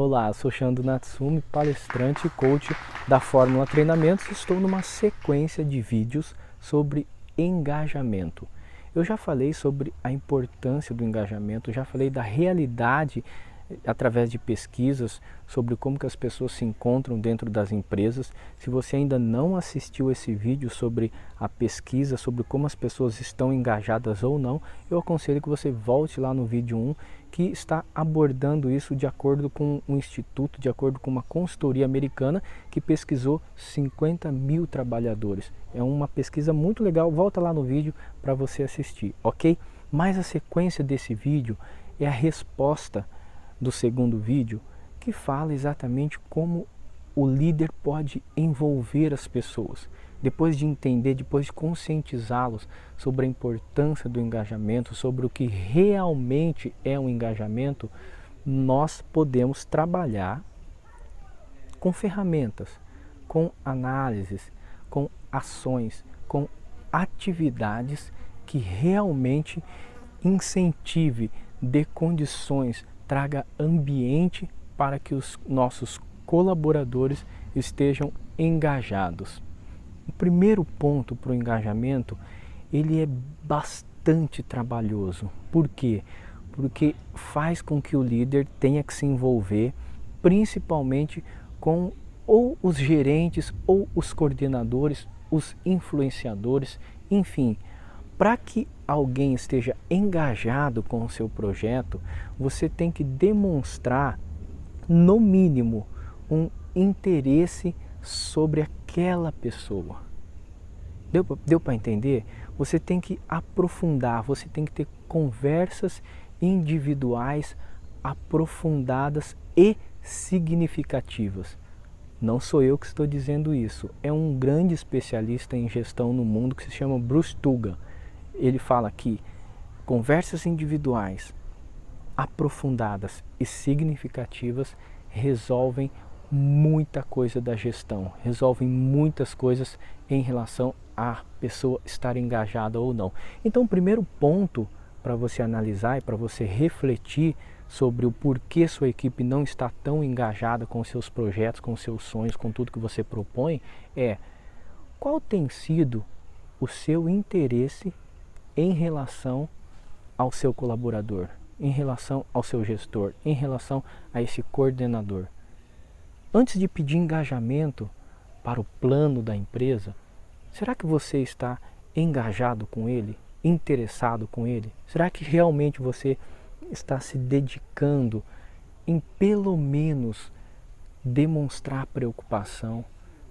Olá, sou Shando Natsumi, palestrante e coach da Fórmula Treinamentos. Estou numa sequência de vídeos sobre engajamento. Eu já falei sobre a importância do engajamento, já falei da realidade através de pesquisas sobre como que as pessoas se encontram dentro das empresas. Se você ainda não assistiu esse vídeo sobre a pesquisa, sobre como as pessoas estão engajadas ou não, eu aconselho que você volte lá no vídeo 1, que está abordando isso de acordo com um instituto, de acordo com uma consultoria americana que pesquisou 50 mil trabalhadores. É uma pesquisa muito legal, volta lá no vídeo para você assistir, ok? Mas a sequência desse vídeo é a resposta do segundo vídeo, que fala exatamente como o líder pode envolver as pessoas. Depois de entender, depois de conscientizá-los sobre a importância do engajamento, sobre o que realmente é um engajamento, nós podemos trabalhar com ferramentas, com análises, com ações, com atividades que realmente incentive, dê condições, traga ambiente para que os nossos colaboradores estejam engajados. O primeiro ponto para o engajamento, ele é bastante trabalhoso. Por quê? Porque faz com que o líder tenha que se envolver principalmente com ou os gerentes ou os coordenadores, os influenciadores, enfim. Para que alguém esteja engajado com o seu projeto, você tem que demonstrar, no mínimo, um interesse sobre aquela pessoa. Deu para entender? Você tem que aprofundar, você tem que ter conversas individuais aprofundadas e significativas. Não sou eu que estou dizendo isso, é um grande especialista em gestão no mundo que se chama Bruce Tulgan. Ele fala que conversas individuais aprofundadas e significativas resolvem muita coisa da gestão, resolvem muitas coisas em relação à pessoa estar engajada ou não. Então, o primeiro ponto para você analisar e para você refletir sobre o porquê sua equipe não está tão engajada com seus projetos, com seus sonhos, com tudo que você propõe, é qual tem sido o seu interesse em relação ao seu colaborador, em relação ao seu gestor, em relação a esse coordenador. Antes de pedir engajamento para o plano da empresa, será que você está engajado com ele, interessado com ele? Será que realmente você está se dedicando em pelo menos demonstrar preocupação,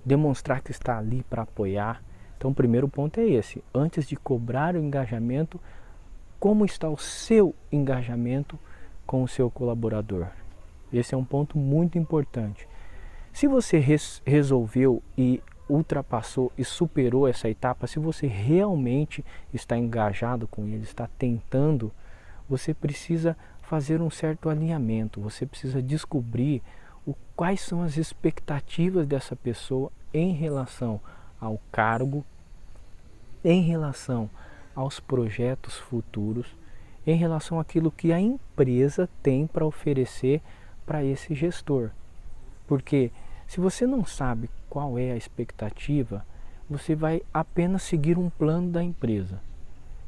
demonstrar que está ali para apoiar? Então o primeiro ponto é esse, antes de cobrar o engajamento, como está o seu engajamento com o seu colaborador? Esse é um ponto muito importante. Se você resolveu e ultrapassou e superou essa etapa, se você realmente está engajado com ele, está tentando, você precisa fazer um certo alinhamento, você precisa descobrir quais são as expectativas dessa pessoa em relação ao cargo, em relação aos projetos futuros, em relação àquilo que a empresa tem para oferecer para esse gestor. Porque se você não sabe qual é a expectativa, você vai apenas seguir um plano da empresa.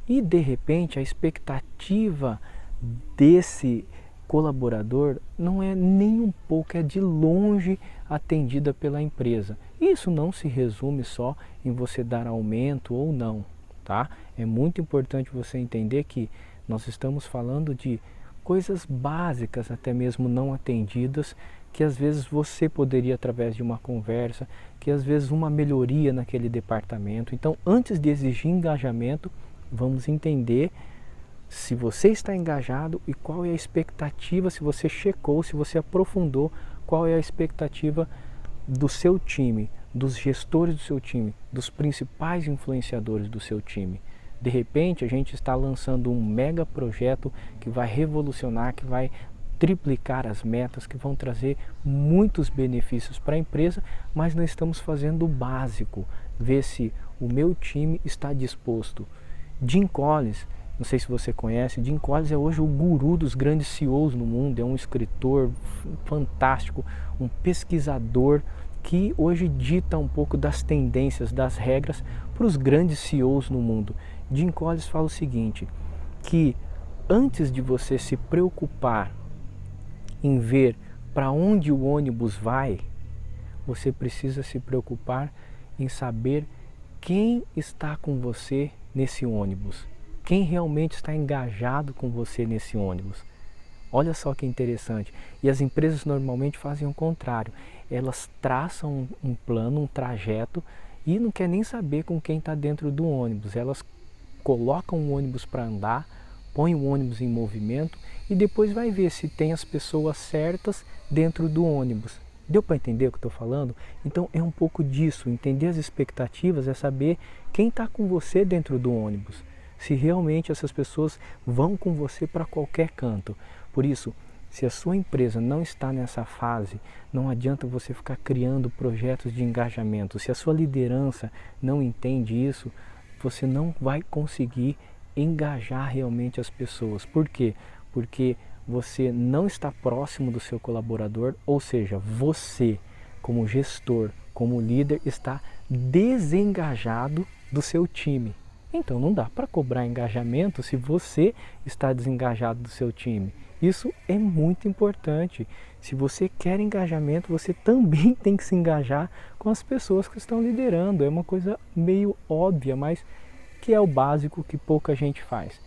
E de repente a expectativa desse colaborador não é nem um pouco, é de longe atendida pela empresa. Isso não se resume só em você dar aumento ou não, tá? É muito importante você entender que nós estamos falando de coisas básicas, até mesmo não atendidas, que às vezes você poderia, através de uma conversa, que às vezes uma melhoria naquele departamento. Então, antes de exigir engajamento, vamos entender se você está engajado e qual é a expectativa, se você checou, se você aprofundou, qual é a expectativa do seu time, dos gestores do seu time, dos principais influenciadores do seu time. De repente, a gente está lançando um mega projeto que vai revolucionar, que vai triplicar as metas, que vão trazer muitos benefícios para a empresa, mas não estamos fazendo o básico, ver se o meu time está disposto. Jim Collins, não sei se você conhece, Jim Collins é hoje o guru dos grandes CEOs no mundo, é um escritor fantástico, um pesquisador que hoje dita um pouco das tendências, das regras para os grandes CEOs no mundo. Jim Collins fala o seguinte, que antes de você se preocupar em ver para onde o ônibus vai, você precisa se preocupar em saber quem está com você nesse ônibus, quem realmente está engajado com você nesse ônibus. Olha só que interessante. E as empresas normalmente fazem o contrário. Elas traçam um plano, um trajeto e não quer nem saber com quem está dentro do ônibus. Elas colocam o ônibus para andar, põem o ônibus em movimento e depois vai ver se tem as pessoas certas dentro do ônibus. Deu para entender o que eu estou falando? Então é um pouco disso, entender as expectativas é saber quem está com você dentro do ônibus. Se realmente essas pessoas vão com você para qualquer canto. Por isso, se a sua empresa não está nessa fase, não adianta você ficar criando projetos de engajamento. Se a sua liderança não entende isso, você não vai conseguir engajar realmente as pessoas. Por quê? Porque você não está próximo do seu colaborador, ou seja, você, como gestor, como líder, está desengajado do seu time. Então não dá para cobrar engajamento se você está desengajado do seu time. Isso é muito importante. Se você quer engajamento, você também tem que se engajar com as pessoas que estão liderando. É uma coisa meio óbvia, mas que é o básico que pouca gente faz.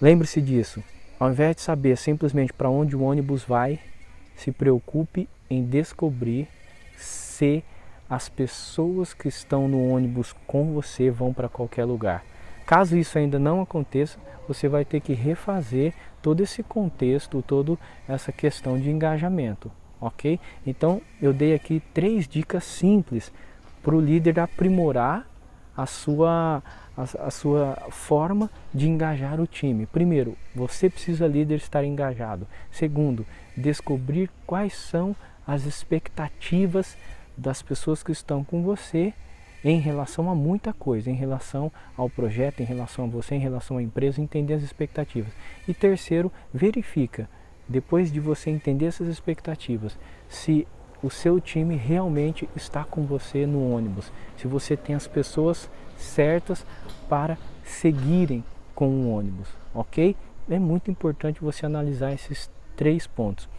Lembre-se disso. Ao invés de saber simplesmente para onde o ônibus vai, se preocupe em descobrir se as pessoas que estão no ônibus com você vão para qualquer lugar. Caso isso ainda não aconteça, você vai ter que refazer todo esse contexto, toda essa questão de engajamento, ok? Então eu dei aqui 3 dicas simples para o líder aprimorar a sua forma de engajar o time. Primeiro, você precisa, líder, estar engajado. Segundo, descobrir quais são as expectativas das pessoas que estão com você em relação a muita coisa, em relação ao projeto, em relação a você, em relação à empresa, entender as expectativas. E terceiro, verifica, depois de você entender essas expectativas, se o seu time realmente está com você no ônibus, se você tem as pessoas certas para seguirem com o ônibus, ok? É muito importante você analisar esses 3 pontos.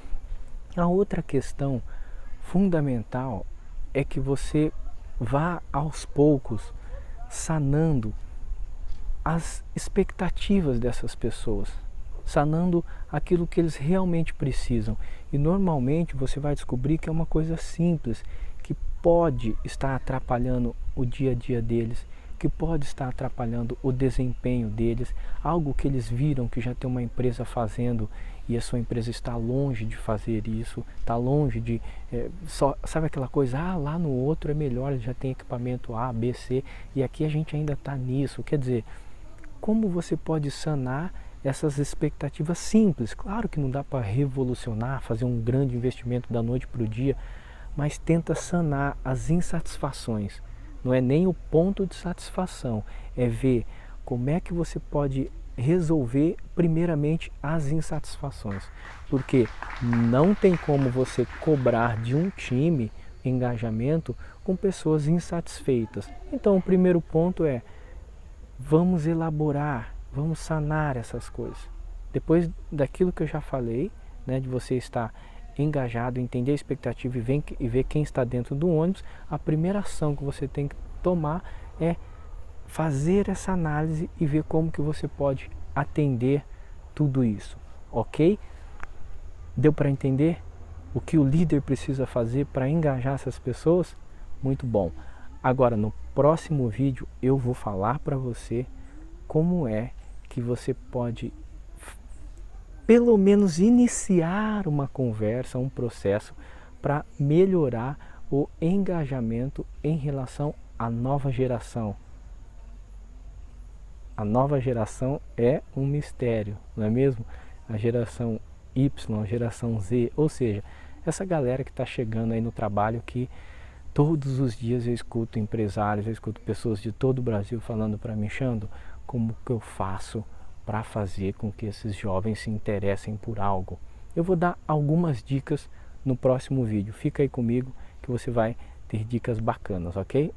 A outra questão fundamental é que você vá aos poucos sanando as expectativas dessas pessoas, sanando aquilo que eles realmente precisam. E normalmente você vai descobrir que é uma coisa simples, que pode estar atrapalhando o dia a dia deles, que pode estar atrapalhando o desempenho deles, algo que eles viram que já tem uma empresa fazendo e a sua empresa está longe de fazer isso, está longe de, sabe aquela coisa, lá no outro é melhor, já tem equipamento A, B, C, e aqui a gente ainda está nisso. Quer dizer, como você pode sanar essas expectativas simples? Claro que não dá para revolucionar, fazer um grande investimento da noite para o dia, mas tenta sanar as insatisfações. Não é nem o ponto de satisfação, é ver como é que você pode resolver primeiramente as insatisfações. Porque não tem como você cobrar de um time engajamento com pessoas insatisfeitas. Então o primeiro ponto é, vamos elaborar, vamos sanar essas coisas. Depois daquilo que eu já falei, né, de você estar engajado, entender a expectativa e ver quem está dentro do ônibus, a primeira ação que você tem que tomar é fazer essa análise e ver como que você pode atender tudo isso, ok? Deu para entender o que o líder precisa fazer para engajar essas pessoas? Muito bom. Agora, no próximo vídeo, eu vou falar para você como é que você pode pelo menos iniciar uma conversa, um processo para melhorar o engajamento em relação à nova geração. A nova geração é um mistério, não é mesmo? A geração Y, a geração Z, ou seja, essa galera que está chegando aí no trabalho, que todos os dias eu escuto empresários, eu escuto pessoas de todo o Brasil falando para mim, Xando, como que eu faço para fazer com que esses jovens se interessem por algo? Eu vou dar algumas dicas no próximo vídeo. Fica aí comigo que você vai ter dicas bacanas, ok?